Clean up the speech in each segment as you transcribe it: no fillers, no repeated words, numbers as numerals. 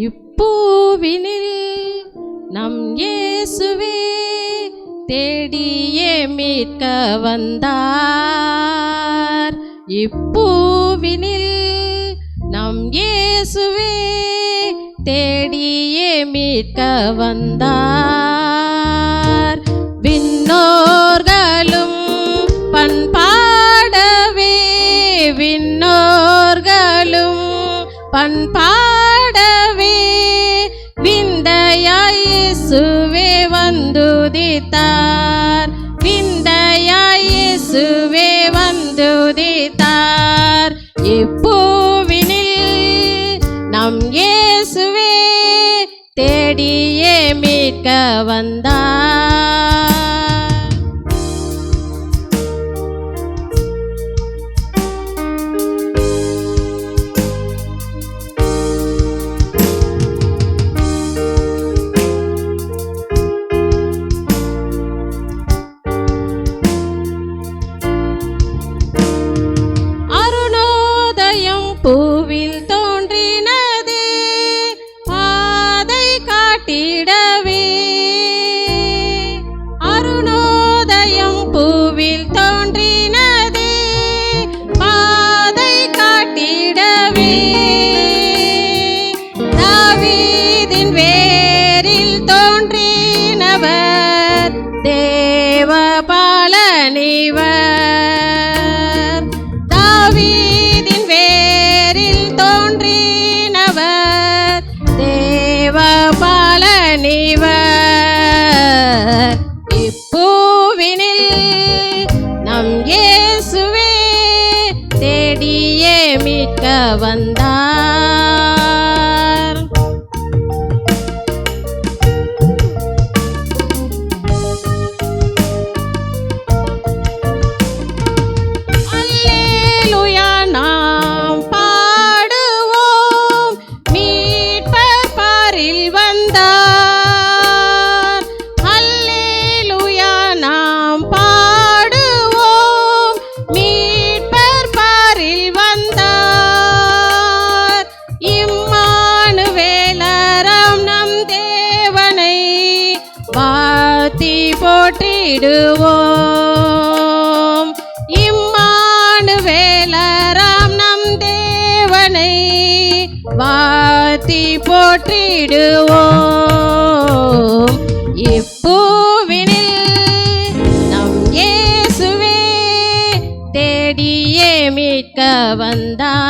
இப்பூவினில் நம் இயேசுவே தேடியே மீட்க வந்தார். இப்பூவினில் நம் இயேசுவே தேடியே மீட்க வந்தார். விண்ணோர்களும் பண்பாடவே, விண்ணோர்களும் பண்பாடவே விந்தையாய் இயேசுவே வந்துதித்தார். விந்தையாய் இயேசுவே வந்துதித்தார். இப்பூவினில் நம் இயேசுவே தேடியே மீட்க வந்தார். பூவில் தோன்றினதே பாதை காட்டிடவே. அருணோதயம் பூவில் தோன்றினதே பாதை காட்டிடவே. தாவீதின் வேரில் தோன்றினவர் தேவபாலனிவர். தாவீதின் வேரில் தோன்றினவர் தேவபாலனிவர். இப்பூவினில் நம் இயேசுவே தேடியே மீட்க வந்தார். அல்லேலூயா நாம் பாடுவோம், மீட்பர் பாரில் வந்தார். அல்லேலூயா நாம் பாடுவோம், மீட்பர் பாரில் வந்தார். இம்மானுவேலராம் நம் தேவனை வாழ்த்தி போற்றிடுவோம். இம்மானுவேலராம் நம் தேவனை வாழ்த்தி போற்றிடுவோம். இப்பூவினில் நம் இயேசுவே தேடியே மீட்க வந்தார்.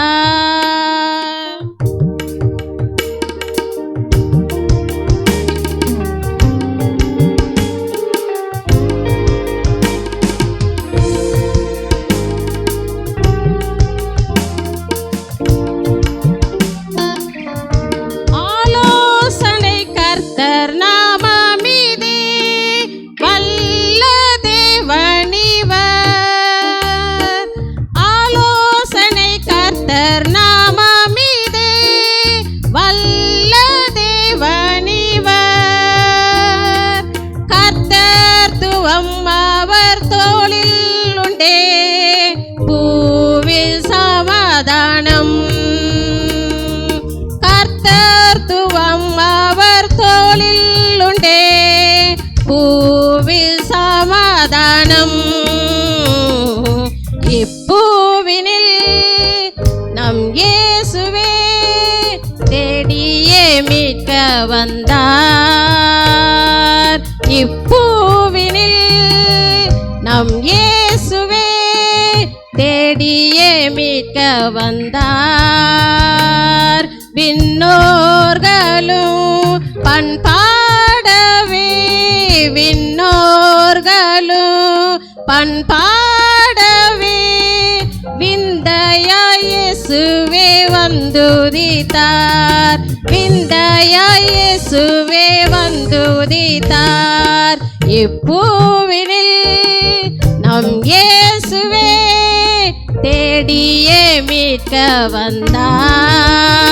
ஆலோசனை கர்த்தர் நாமமிதே வல்ல தேவனிவர். ஆலோசனை கர்த்தர் நாமமிதே வல்ல தேவனிவர். கர்த்தர்த்துவம் அவர் தோளில் உண்டே பூவில் சமாதானம். கர்த்தர்த்துவம் அவர் தோளில் உண்டே பூவில் சமாதானம். இப்பூவினில் நம் இயேசுவே தேடியே மீட்க வந்தார். இப்பூவினில் நம் இயேசுவே தேடியே மீட்க வந்தார். விண்ணோர்களும் பண்பாடவே, விண்ணோர்களும் பண்பாடவே விந்தையாய் இயேசுவே வந்துதித்தார். விந்தையாய் இயேசுவே வந்துதித்தார். இப்பூவினில் நம் இயேசுவே தேடியே மீட்க வந்தார்.